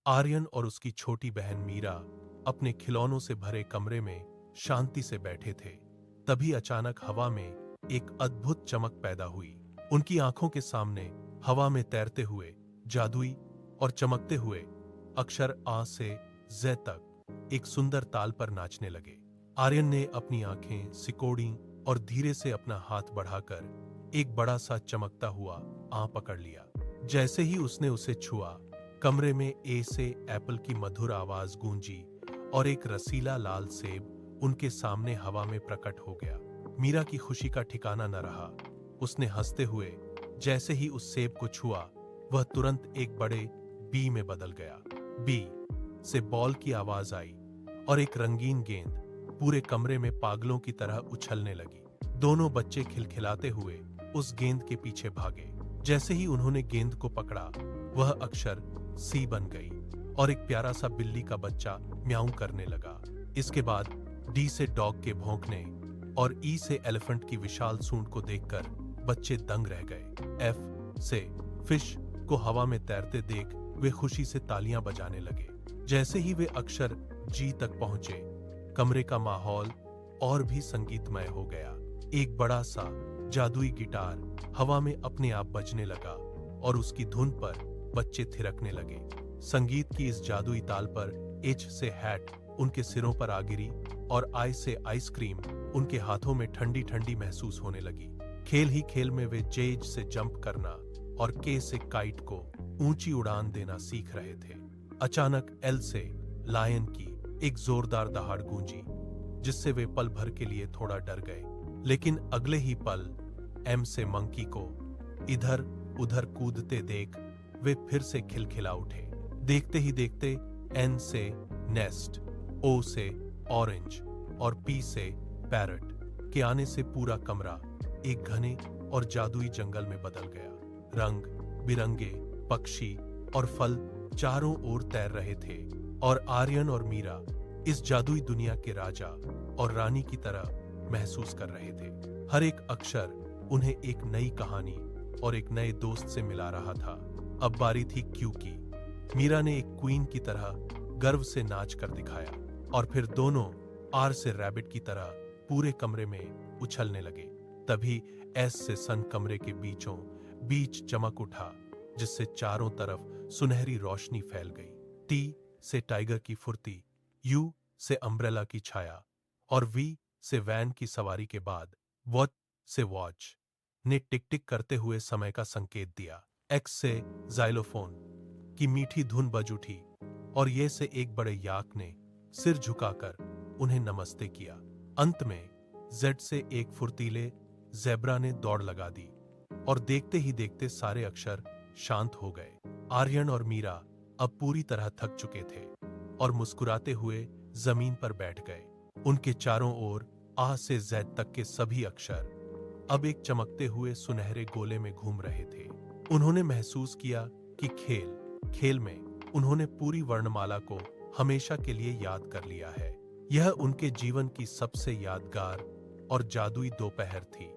आर्यन और उसकी छोटी बहन मीरा अपने खिलौनों से भरे कमरे में शांति से बैठे थे। तभी अचानक हवा में एक अद्भुत चमक पैदा हुई। उनकी आंखों के सामने हवा में तैरते हुए जादुई और चमकते हुए अक्षर आ से ज़ तक एक सुंदर ताल पर नाचने लगे। आर्यन ने अपनी आंखें सिकोड़ी और धीरे से अपना हाथ बढ़ाकर एक बड़ा सा चमकता हुआ आ पकड़ लिया। जैसे ही उसने उसे छुआ, कमरे में ए से एप्पल की मधुर आवाज गूंजी और एक रसीला लाल सेब उनके सामने हवा में प्रकट हो गया। मीरा की खुशी का ठिकाना न रहा। उसने हंसते हुए जैसे ही उस सेब को छुआ, वह तुरंत एक बड़े बी में बदल गया। बी से बॉल की आवाज आई और एक रंगीन गेंद पूरे कमरे में पागलों की तरह उछलने लगी। दोनों बच्चे खिलखिलाते हुए उस गेंद के पीछे भागे। जैसे ही उन्होंने गेंद को पकड़ा, वह अक्षर सी बन गई और एक प्यारा सा बिल्ली का बच्चा म्याऊं करने लगा। इसके बाद डी से डॉग के भौंकने और ई से एलिफेंट की विशाल सूंड को देखकर बच्चे दंग रह गए। एफ से फिश को हवा में तैरते देख वे खुशी से तालियां बजाने लगे। जैसे ही वे अक्षर जी तक पहुंचे, कमरे का माहौल और भी संगीतमय हो गया। एक बड़ा सा जादुई गिटार हवा में अपने आप बजने लगा और उसकी धुन पर बच्चे थिरकने लगे। संगीत की इस जादुई ताल पर एच से हैट उनके सिरों पर आ गिरी और आई से आइसक्रीम उनके हाथों में ठंडी ठंडी महसूस होने लगी। खेल ही खेल में वे जेज से जंप करना और के से काइट को ऊंची उड़ान देना सीख रहे थे। अचानक एल से लायन की एक जोरदार दहाड़ गूंजी, जिससे वे पल भर के लिए थोड़ा डर गए। लेकिन अगले ही पल एम से मंकी को इधर उधर कूदते देख वे फिर से खिलखिला उठे। देखते ही देखते एन से नेस्ट, ओ से ऑरेंज और पी से पैरट के आने से पूरा कमरा एक घने और जादुई जंगल में बदल गया। रंग बिरंगे पक्षी और फल चारों ओर तैर रहे थे और आर्यन और मीरा इस जादुई दुनिया के राजा और रानी की तरह महसूस कर रहे थे। हर एक अक्षर उन्हें एक नई कहानी और एक नए दोस्त से मिला रहा था। अब बारी थी क्यू की। मीरा ने एक क्वीन की तरह गर्व से नाच कर दिखाया और फिर दोनों आर से रैबिट की तरह पूरे कमरे में उछलने लगे। तभी एस से सन कमरे के बीचों बीच चमक उठा, जिससे चारों तरफ सुनहरी रोशनी फैल गई। टी से टाइगर की फुर्ती, यू से अम्ब्रेला की छाया और वी से वैन की सवारी के बाद वॉच से वॉच ने टिक टिक करते हुए समय का संकेत दिया। एक्स से जाइलोफोन की मीठी धुन बज उठी और ये से एक बड़े याक ने सिर झुकाकर उन्हें नमस्ते किया। अंत में जेड से एक फुर्तीले ज़ेब्रा ने दौड़ लगा दी और देखते ही देखते सारे अक्षर शांत हो गए। आर्यन और मीरा अब पूरी तरह थक चुके थे और मुस्कुराते हुए जमीन पर बैठ गए। उनके चारों ओर आ से जेड तक के सभी अक्षर अब एक चमकते हुए सुनहरे गोले में घूम रहे थे। उन्होंने महसूस किया कि खेल में उन्होंने पूरी वर्णमाला को हमेशा के लिए याद कर लिया है। यह उनके जीवन की सबसे यादगार और जादुई दोपहर थी।